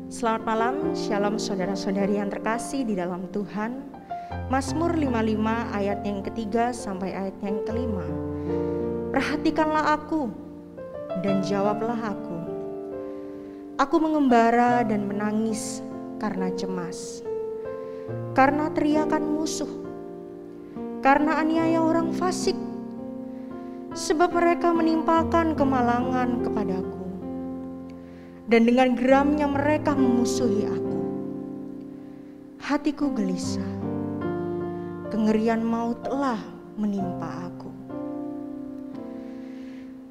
Selamat malam, shalom saudara-saudari yang terkasih di dalam Tuhan. Mazmur 55 ayat yang ketiga sampai ayat yang kelima. Perhatikanlah aku dan jawablah aku. Aku mengembara dan menangis karena cemas, karena teriakan musuh, karena aniaya orang fasik, sebab mereka menimpakan kemalangan kepadaku. Dan dengan geramnya mereka memusuhi aku. Hatiku gelisah, kengerian maut telah menimpa aku.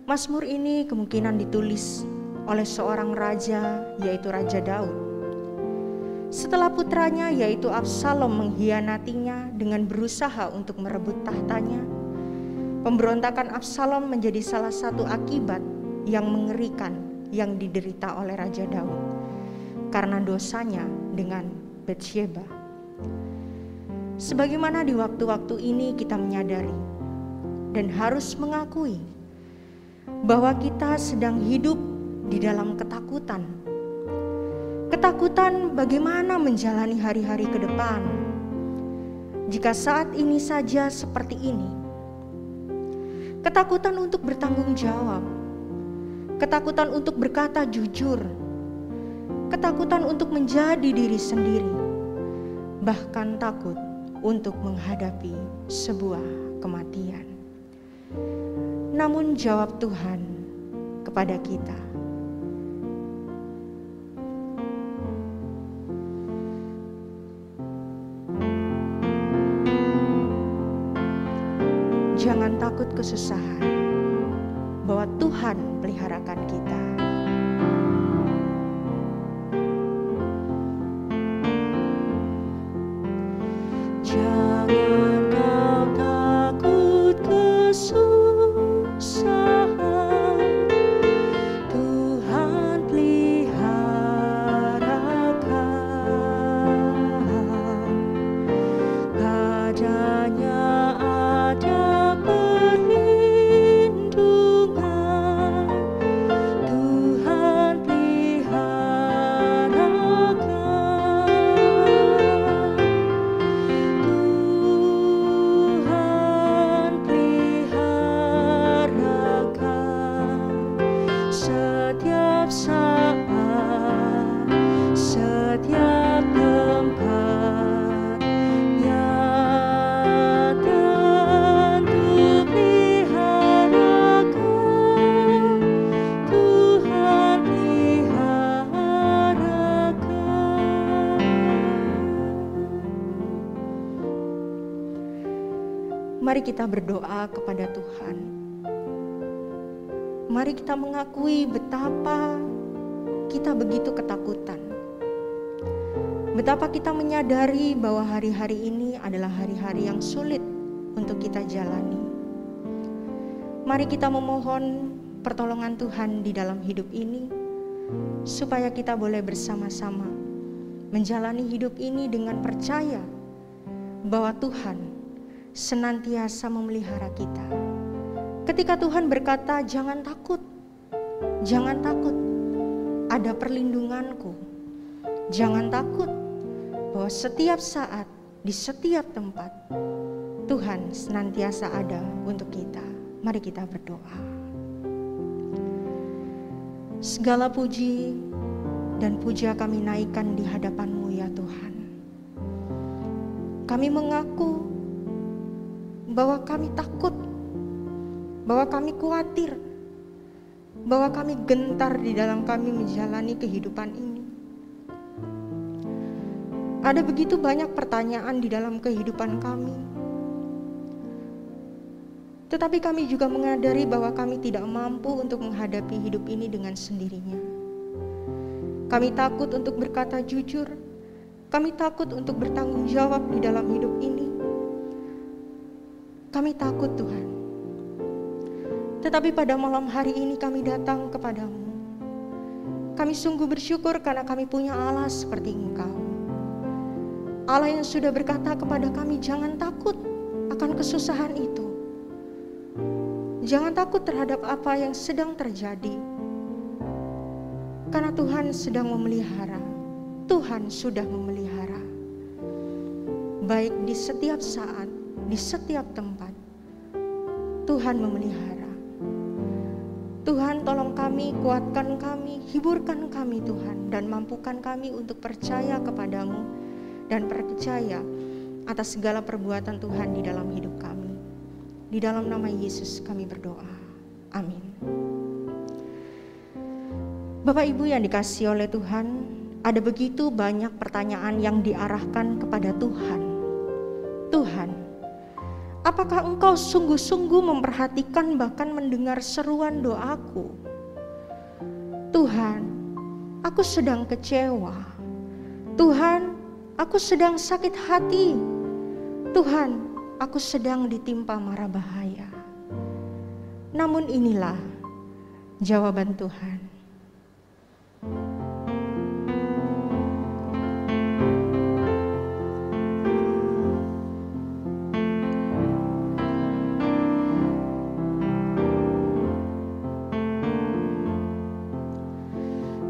Mazmur ini kemungkinan ditulis oleh seorang raja, yaitu Raja Daud. Setelah putranya yaitu Absalom mengkhianatinya dengan berusaha untuk merebut tahtanya, pemberontakan Absalom menjadi salah satu akibat yang mengerikan yang diderita oleh Raja Daud karena dosanya dengan Batsyeba. Sebagaimana di waktu-waktu ini kita menyadari dan harus mengakui bahwa kita sedang hidup di dalam ketakutan. Ketakutan bagaimana menjalani hari-hari ke depan. Jika saat ini saja seperti ini. Ketakutan untuk bertanggung jawab. Ketakutan untuk berkata jujur, ketakutan untuk menjadi diri sendiri, bahkan takut untuk menghadapi sebuah kematian. Namun jawab Tuhan kepada kita, jangan takut kesusahan, bahwa Tuhan peliharakan kita. Jangan kau takut kesusahan, Tuhan peliharakan. Padanya ada perlindungan, Tuhan peliharakan. Tuhan peliharakan setiap saat, setiap tempat. Ya tentu peliharakan, Tuhan peliharakan. Mari kita berdoa kepada Tuhan. Mari kita mengakui betapa kita begitu ketakutan. Betapa kita menyadari bahwa hari-hari ini adalah hari-hari yang sulit untuk kita jalani. Mari kita memohon pertolongan Tuhan di dalam hidup ini, supaya kita boleh bersama-sama menjalani hidup ini dengan percaya bahwa Tuhan senantiasa memelihara kita. Ketika Tuhan berkata, jangan takut, ada perlindunganku. Jangan takut, bahwa setiap saat, di setiap tempat, Tuhan senantiasa ada untuk kita. Mari kita berdoa. Segala puji dan puja kami naikkan di hadapan-Mu ya Tuhan. Kami mengaku bahwa kami takut, bahwa kami khawatir, bahwa kami gentar di dalam kami menjalani kehidupan ini. Ada begitu banyak pertanyaan di dalam kehidupan kami. Tetapi kami juga menyadari bahwa kami tidak mampu untuk menghadapi hidup ini dengan sendirinya. Kami takut untuk berkata jujur. Kami takut untuk bertanggung jawab di dalam hidup ini. Kami takut Tuhan. Tetapi pada malam hari ini kami datang kepadamu. Kami sungguh bersyukur karena kami punya Allah seperti Engkau. Allah yang sudah berkata kepada kami, jangan takut akan kesusahan itu. Jangan takut terhadap apa yang sedang terjadi, karena Tuhan sedang memelihara. Tuhan sudah memelihara. Baik di setiap saat, di setiap tempat, Tuhan memelihara. Tuhan tolong kami, kuatkan kami, hiburkan kami Tuhan, dan mampukan kami untuk percaya kepadamu dan percaya atas segala perbuatan Tuhan di dalam hidup kami. Di dalam nama Yesus kami berdoa. Amin. Bapak Ibu yang dikasihi oleh Tuhan, ada begitu banyak pertanyaan yang diarahkan kepada Tuhan. Tuhan, apakah Engkau sungguh-sungguh memperhatikan bahkan mendengar seruan doaku? Tuhan, aku sedang kecewa. Tuhan, aku sedang sakit hati. Tuhan, aku sedang ditimpa mara bahaya. Namun inilah jawaban Tuhan.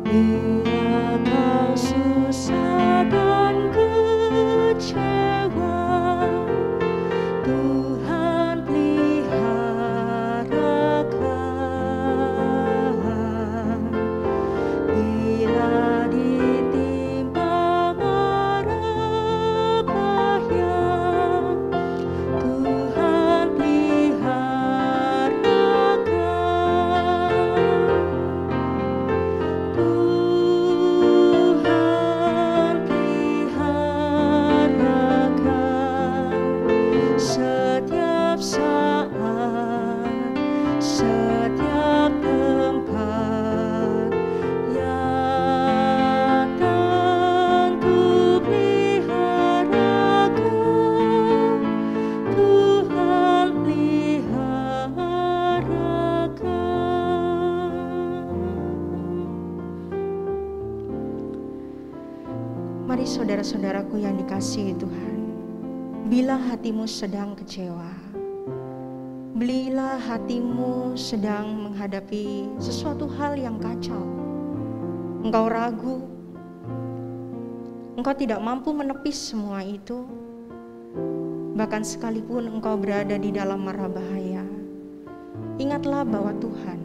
Bila kau susah dan kecewa, Tuhan peliharakan. Bila ditimpa mara bahaya, Tuhan peliharakan. Setiap saat, setiap tempat, ya tentu peliharakan. Tuhan peliharakan. Mari saudara-saudaraku yang dikasihi Tuhan, bila hatimu sedang kecewa, bila hatimu sedang menghadapi sesuatu hal yang kacau, engkau ragu, engkau tidak mampu menepis semua itu, bahkan sekalipun engkau berada di dalam mara bahaya, ingatlah bahwa Tuhan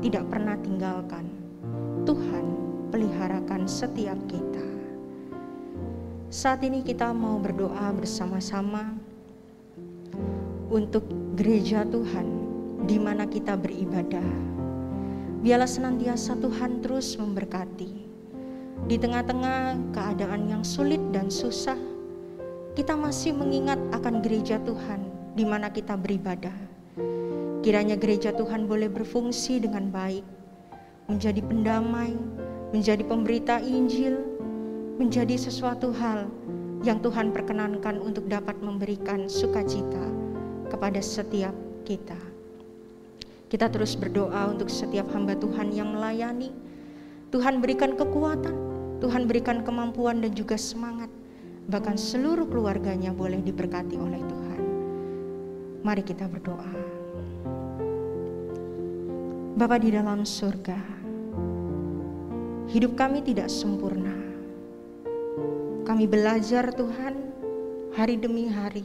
tidak pernah tinggalkan. Tuhan peliharakan setiap kita. Saat ini kita mau berdoa bersama-sama untuk gereja Tuhan di mana kita beribadah. Biarlah senantiasa Tuhan terus memberkati. Di tengah-tengah keadaan yang sulit dan susah, kita masih mengingat akan gereja Tuhan di mana kita beribadah. Kiranya gereja Tuhan boleh berfungsi dengan baik, menjadi pendamai, menjadi pemberita Injil, menjadi sesuatu hal yang Tuhan perkenankan untuk dapat memberikan sukacita kepada setiap kita. Kita terus berdoa untuk setiap hamba Tuhan yang melayani. Tuhan berikan kekuatan, Tuhan berikan kemampuan dan juga semangat. Bahkan seluruh keluarganya boleh diberkati oleh Tuhan. Mari kita berdoa. Bapa di dalam surga, hidup kami tidak sempurna. Kami belajar Tuhan hari demi hari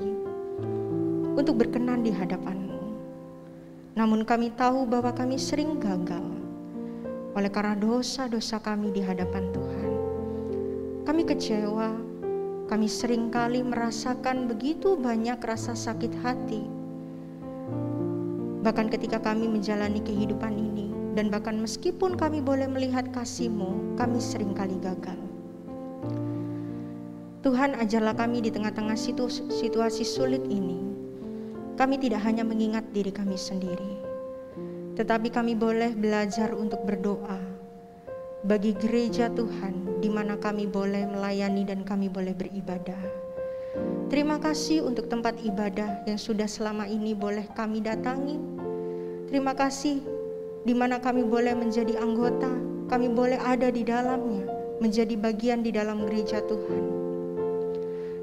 untuk berkenan di hadapan-Mu. Namun kami tahu bahwa kami sering gagal oleh karena dosa-dosa kami di hadapan Tuhan. Kami kecewa, kami seringkali merasakan begitu banyak rasa sakit hati. Bahkan ketika kami menjalani kehidupan ini, dan bahkan meskipun kami boleh melihat kasih-Mu, kami seringkali gagal. Tuhan, ajarlah kami di tengah-tengah situasi sulit ini. Kami tidak hanya mengingat diri kami sendiri, tetapi kami boleh belajar untuk berdoa bagi gereja Tuhan di mana kami boleh melayani dan kami boleh beribadah. Terima kasih untuk tempat ibadah yang sudah selama ini boleh kami datangi. Terima kasih di mana kami boleh menjadi anggota, kami boleh ada di dalamnya, menjadi bagian di dalam gereja Tuhan.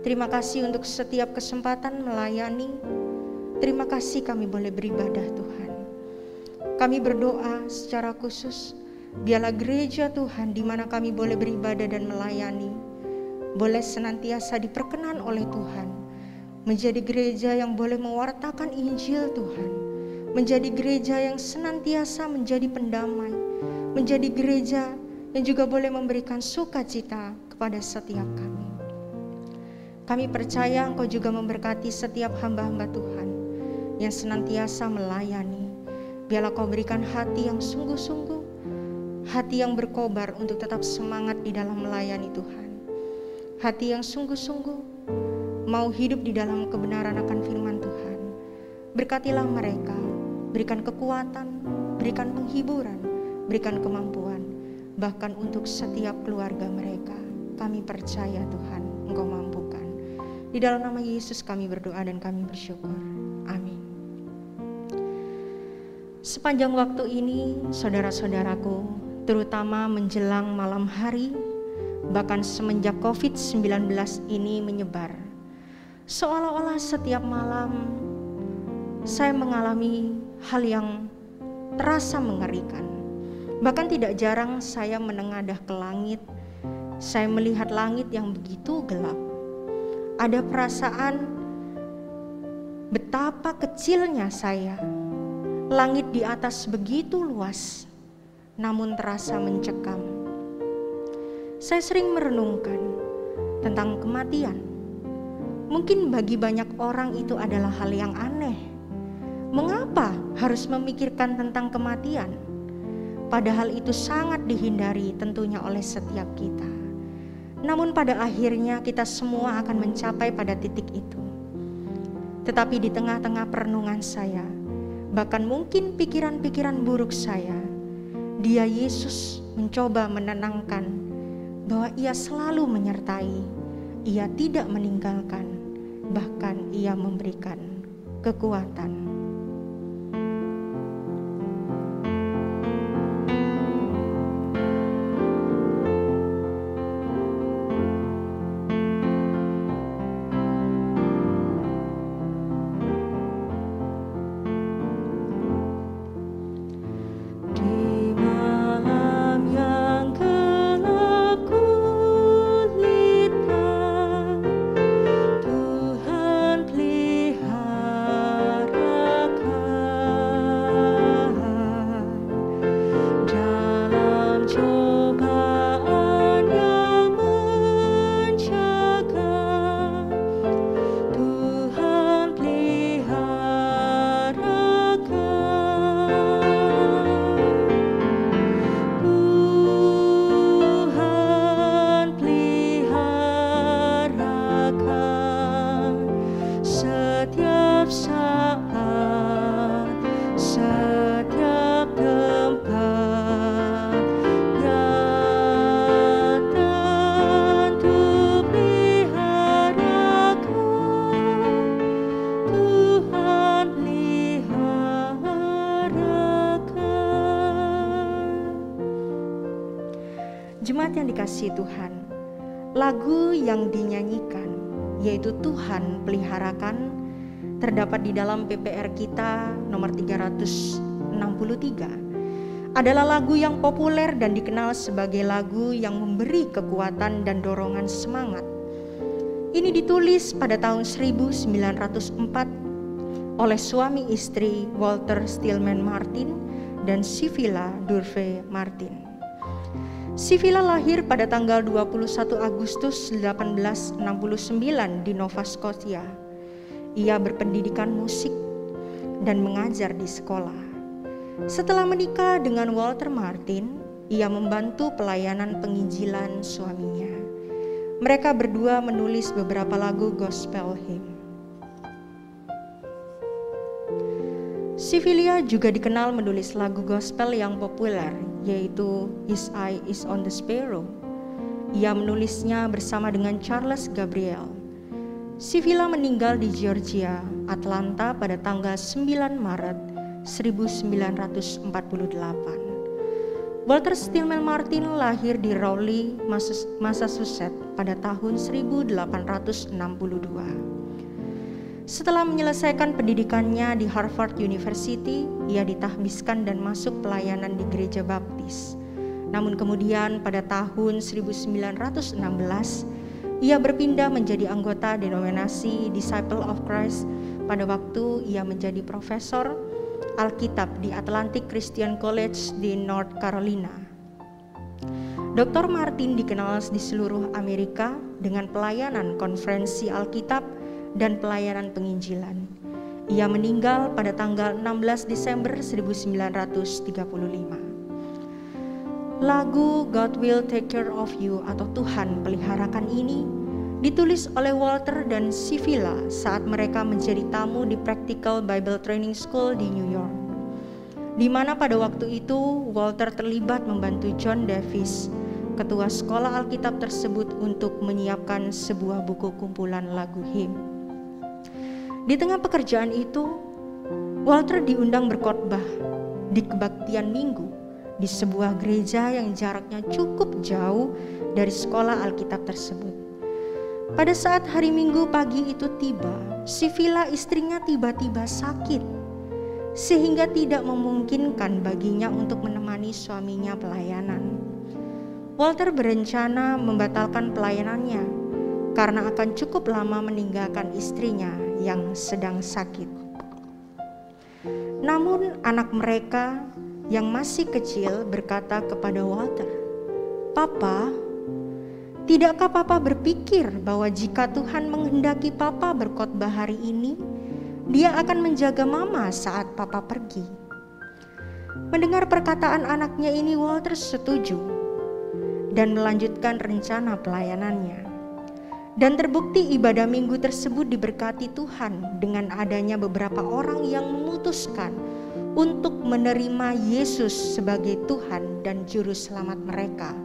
Terima kasih untuk setiap kesempatan melayani. Terima kasih kami boleh beribadah Tuhan. Kami berdoa secara khusus, biarlah gereja Tuhan di mana kami boleh beribadah dan melayani, boleh senantiasa diperkenan oleh Tuhan, menjadi gereja yang boleh mewartakan Injil Tuhan, menjadi gereja yang senantiasa menjadi pendamai, menjadi gereja yang juga boleh memberikan sukacita kepada setiap kami. Kami percaya Engkau juga memberkati setiap hamba-hamba Tuhan yang senantiasa melayani. Biarlah Kau berikan hati yang sungguh-sungguh, hati yang berkobar untuk tetap semangat di dalam melayani Tuhan. Hati yang sungguh-sungguh mau hidup di dalam kebenaran akan firman Tuhan. Berkatilah mereka, berikan kekuatan, berikan penghiburan, berikan kemampuan, bahkan untuk setiap keluarga mereka. Kami percaya Tuhan, Engkau mampukan. Di dalam nama Yesus kami berdoa dan kami bersyukur. Amin. Sepanjang waktu ini, saudara-saudaraku, terutama menjelang malam hari, bahkan semenjak COVID-19 ini menyebar, seolah-olah setiap malam saya mengalami hal yang terasa mengerikan. Bahkan tidak jarang saya menengadah ke langit, saya melihat langit yang begitu gelap. Ada perasaan betapa kecilnya saya. Langit di atas begitu luas, namun terasa mencekam. Saya sering merenungkan tentang kematian. Mungkin bagi banyak orang itu adalah hal yang aneh. Mengapa harus memikirkan tentang kematian? Padahal itu sangat dihindari tentunya oleh setiap kita. Namun pada akhirnya kita semua akan mencapai pada titik itu. Tetapi di tengah-tengah perenungan saya, bahkan mungkin pikiran-pikiran buruk saya, Dia Yesus mencoba menenangkan bahwa Ia selalu menyertai, Ia tidak meninggalkan, bahkan Ia memberikan kekuatan. Jemaat yang dikasihi Tuhan, lagu yang dinyanyikan yaitu Tuhan Peliharakan terdapat di dalam PPR kita nomor 363. Adalah lagu yang populer dan dikenal sebagai lagu yang memberi kekuatan dan dorongan semangat. Ini ditulis pada tahun 1904 oleh suami istri Walter Stillman Martin dan Sivilla Durfee Martin. Sivilla lahir pada tanggal 21 Agustus 1869 di Nova Scotia. Ia berpendidikan musik dan mengajar di sekolah. Setelah menikah dengan Walter Martin, ia membantu pelayanan penginjilan suaminya. Mereka berdua menulis beberapa lagu gospel hymn. Sivilla juga dikenal menulis lagu gospel yang populer, yaitu His Eye is on the Sparrow. Ia menulisnya bersama dengan Charles Gabriel. Sivilla meninggal di Georgia, Atlanta pada tanggal 9 Maret 1948. Walter Stillman Martin lahir di Raleigh, Massachusetts pada tahun 1862. Setelah menyelesaikan pendidikannya di Harvard University, ia ditahbiskan dan masuk pelayanan di gereja baptis. Namun kemudian pada tahun 1916, ia berpindah menjadi anggota denominasi Disciple of Christ pada waktu ia menjadi profesor Alkitab di Atlantic Christian College di North Carolina. Dr. Martin dikenal di seluruh Amerika dengan pelayanan konferensi Alkitab dan pelayanan penginjilan. Ia meninggal pada tanggal 16 Desember 1935. Lagu God Will Take Care of You atau Tuhan peliharakan ini ditulis oleh Walter dan Sivilla saat mereka menjadi tamu di Practical Bible Training School di New York, di mana pada waktu itu Walter terlibat membantu John Davis, ketua sekolah Alkitab tersebut, untuk menyiapkan sebuah buku kumpulan lagu him. Di tengah pekerjaan itu, Walter diundang berkhotbah di kebaktian minggu di sebuah gereja yang jaraknya cukup jauh dari sekolah Alkitab tersebut. Pada saat hari Minggu pagi itu tiba, Sivilla istrinya tiba-tiba sakit, sehingga tidak memungkinkan baginya untuk menemani suaminya pelayanan. Walter berencana membatalkan pelayanannya karena akan cukup lama meninggalkan istrinya yang sedang sakit. Namun anak mereka yang masih kecil berkata kepada Walter, "Papa, tidakkah Papa berpikir bahwa jika Tuhan menghendaki Papa berkhotbah hari ini, Dia akan menjaga Mama saat Papa pergi?" Mendengar perkataan anaknya ini, Walter setuju dan melanjutkan rencana pelayanannya. Dan terbukti ibadah minggu tersebut diberkati Tuhan dengan adanya beberapa orang yang memutuskan untuk menerima Yesus sebagai Tuhan dan Juru Selamat mereka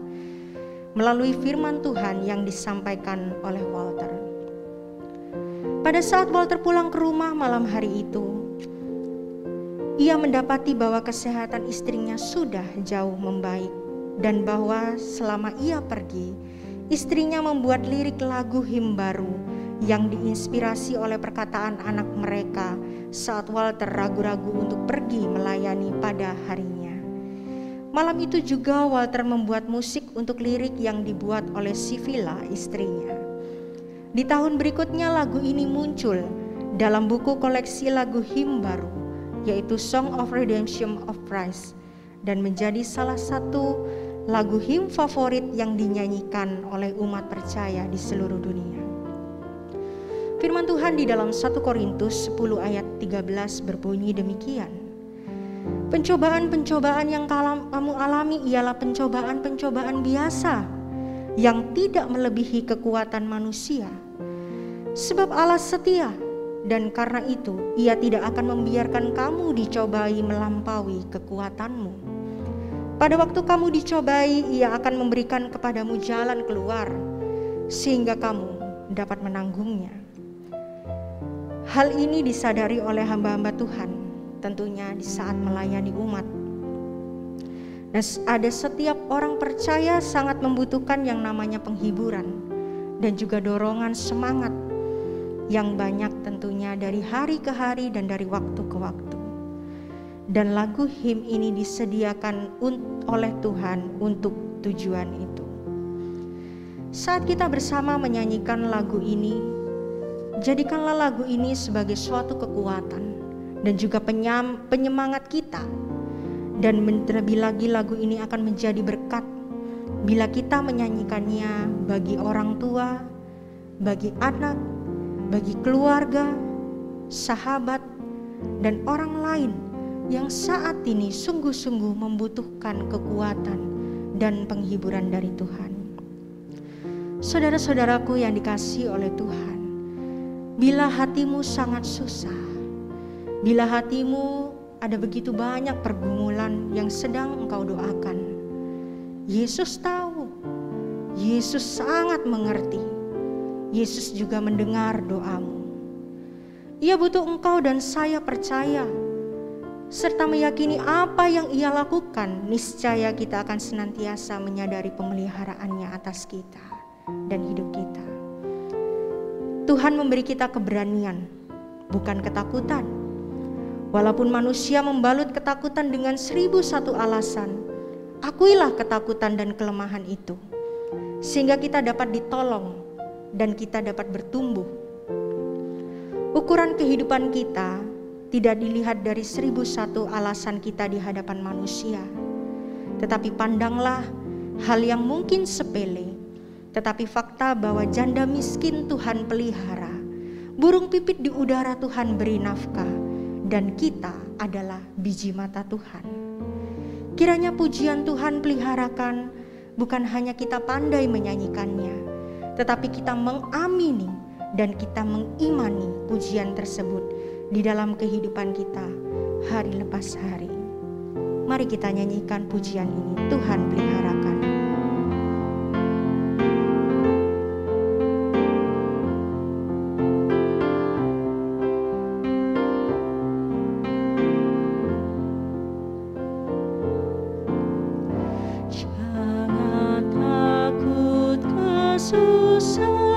melalui firman Tuhan yang disampaikan oleh Walter. Pada saat Walter pulang ke rumah malam hari itu, ia mendapati bahwa kesehatan istrinya sudah jauh membaik dan bahwa selama ia pergi, istrinya membuat lirik lagu him baru yang diinspirasi oleh perkataan anak mereka saat Walter ragu-ragu untuk pergi melayani pada harinya. Malam itu juga Walter membuat musik untuk lirik yang dibuat oleh Sivilla istrinya. Di tahun berikutnya lagu ini muncul dalam buku koleksi lagu him baru, yaitu Song of Redemption of Christ, dan menjadi salah satu lagu him favorit yang dinyanyikan oleh umat percaya di seluruh dunia. Firman Tuhan di dalam 1 Korintus 10 ayat 13 berbunyi demikian. Pencobaan-pencobaan yang kamu alami ialah pencobaan-pencobaan biasa yang tidak melebihi kekuatan manusia. Sebab Allah setia, dan karena itu Ia tidak akan membiarkan kamu dicobai melampaui kekuatanmu. Pada waktu kamu dicobai, Ia akan memberikan kepadamu jalan keluar, sehingga kamu dapat menanggungnya. Hal ini disadari oleh hamba-hamba Tuhan, tentunya di saat melayani umat. Dan ada setiap orang percaya sangat membutuhkan yang namanya penghiburan, dan juga dorongan semangat yang banyak tentunya dari hari ke hari dan dari waktu ke waktu. Dan lagu him ini disediakan oleh Tuhan untuk tujuan itu. Saat kita bersama menyanyikan lagu ini, jadikanlah lagu ini sebagai suatu kekuatan dan juga penyemangat kita. Dan terlebih lagi lagu ini akan menjadi berkat bila kita menyanyikannya bagi orang tua, bagi anak, bagi keluarga, sahabat, dan orang lain yang saat ini sungguh-sungguh membutuhkan kekuatan dan penghiburan dari Tuhan. Saudara-saudaraku yang dikasihi oleh Tuhan, bila hatimu sangat susah, bila hatimu ada begitu banyak pergumulan yang sedang engkau doakan, Yesus tahu, Yesus sangat mengerti, Yesus juga mendengar doamu. Ia butuh engkau dan saya percaya serta meyakini apa yang Ia lakukan, niscaya kita akan senantiasa menyadari pemeliharaannya atas kita dan hidup kita. Tuhan memberi kita keberanian bukan ketakutan. Walaupun manusia membalut ketakutan dengan 1001 alasan, akuilah ketakutan dan kelemahan itu, sehingga kita dapat ditolong dan kita dapat bertumbuh. Ukuran kehidupan kita tidak dilihat dari 1001 alasan kita di hadapan manusia, tetapi pandanglah hal yang mungkin sepele, tetapi fakta bahwa janda miskin Tuhan pelihara, burung pipit di udara Tuhan beri nafkah, dan kita adalah biji mata Tuhan. Kiranya pujian Tuhan peliharakan bukan hanya kita pandai menyanyikannya, tetapi kita mengamini dan kita mengimani pujian tersebut di dalam kehidupan kita hari lepas hari. Mari kita nyanyikan pujian ini, Tuhan peliharakan. Jangan takut kesusahan,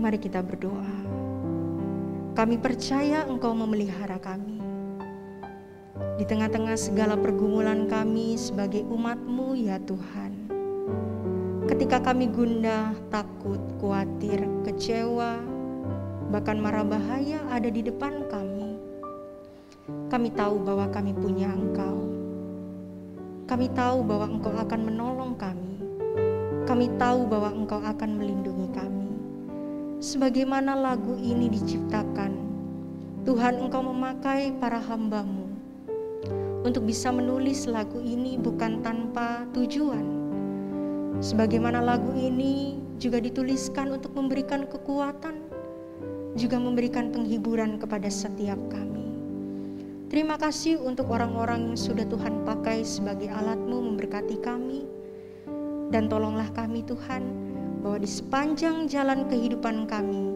Mari kita berdoa. Kami percaya Engkau memelihara kami. Di tengah-tengah segala pergumulan kami sebagai umat-Mu ya Tuhan. Ketika kami gundah, takut, khawatir, kecewa, bahkan mara bahaya ada di depan kami, kami tahu bahwa kami punya Engkau. Kami tahu bahwa Engkau akan menolong kami. Kami tahu bahwa Engkau akan melindungi kami. Sebagaimana lagu ini diciptakan Tuhan, Engkau memakai para hamba-Mu untuk bisa menulis lagu ini bukan tanpa tujuan. Sebagaimana lagu ini juga dituliskan untuk memberikan kekuatan, juga memberikan penghiburan kepada setiap kami. Terima kasih untuk orang-orang yang sudah Tuhan pakai sebagai alat-Mu memberkati kami. Dan tolonglah kami Tuhan, bahwa di sepanjang jalan kehidupan kami,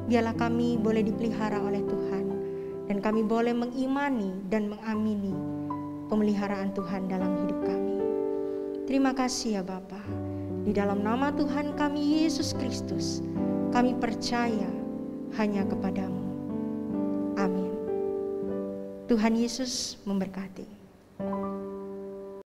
biarlah kami boleh dipelihara oleh Tuhan. Dan kami boleh mengimani dan mengamini pemeliharaan Tuhan dalam hidup kami. Terima kasih ya Bapa. Di dalam nama Tuhan kami Yesus Kristus, kami percaya hanya kepadamu. Amin. Tuhan Yesus memberkati.